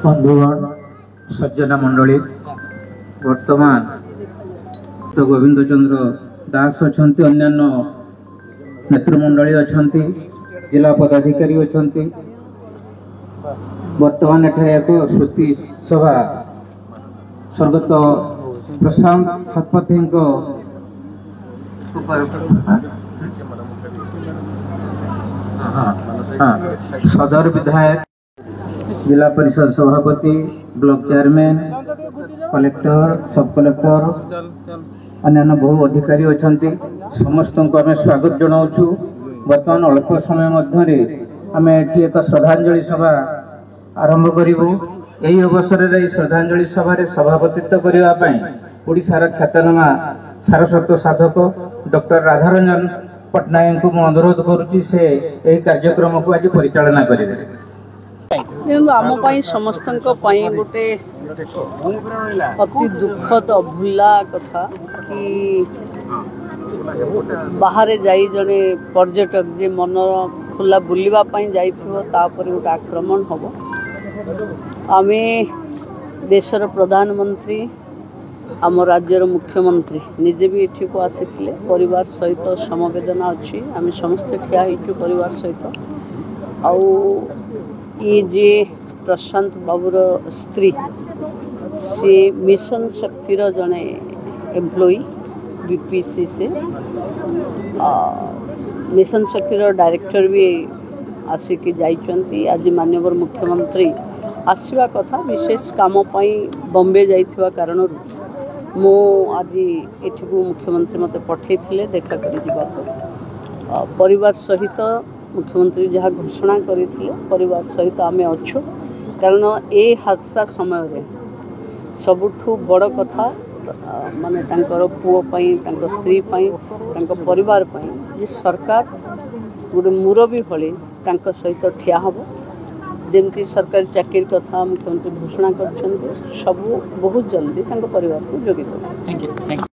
बंधुगण सज्जना मंडली वर्तमान तो गोविंद चंद्र दास अच्छा अन्यान्य नेतृमंडली अच्छा जिला पदाधिकारी अच्छा वर्तमान एक श्रुति सभा स्वर्गत प्रशांत शतपथी सदर विधायक जिला परिषद सभापति ब्लॉक चेयरमैन कलेक्टर सब कलेक्टर अन्य बहु अधिकारी अच्छा समस्त को आम स्वागत जनाऊँ। बर्तमान अल्प समय मध्य आम ये एक श्रद्धांजलि सभा आरंभ करूँ। यही अवसर में श्रद्धांजलि सभा सभापतित्व करने ओडिशार ख्यातनामा सारस्वत साधक डॉक्टर राधारंजन पट्टनायक को मु अनुरोध करुच्ची से यही कार्यक्रम को आज परिचालना करेंगे। आम समस्त गोटे अति दुखद अभूला कथा कि बाहर जाई जड़े पर्यटक जे मन खुला बुलवाई जापर गोटे आक्रमण हम आम देशर प्रधानमंत्री आम राज्यर मुख्यमंत्री निजे भी एठी को आसी परिवार सहित समवेदना अच्छी आम समस्ते ठिया होइछु परिवार सहित आउ ये जे प्रशांत बाबूर स्त्री सी मिशन शक्तिर जड़े एम्प्लॉई बीपीसी से मिशन शक्तिर डायरेक्टर भी आसिक जाइछंती। आज माननीय मुख्यमंत्री आसवा कथा विशेष काम बॉम्बे जाइथिबा कारण मो आज एठी को मुख्यमंत्री मते पठेइथिले देखा करि जिबा परिवार सहित मुख्यमंत्री जहाँ घोषणा करथिले परिवार सहित आमे अच्छु कारण ए हादसा समय रे सबुठु बड़ कथा माने तांकर पुओ पई तांकर स्त्री पई तांकर परिवार पई जे सरकार गोटे मुरबी भली तांकर सहित ठिया हबो जेमती सरकारी चाकरी कथा मुख्यमंत्री घोषणा कर सबू बहुत जल्दी तांकर परिवार को जोगी। Thank you.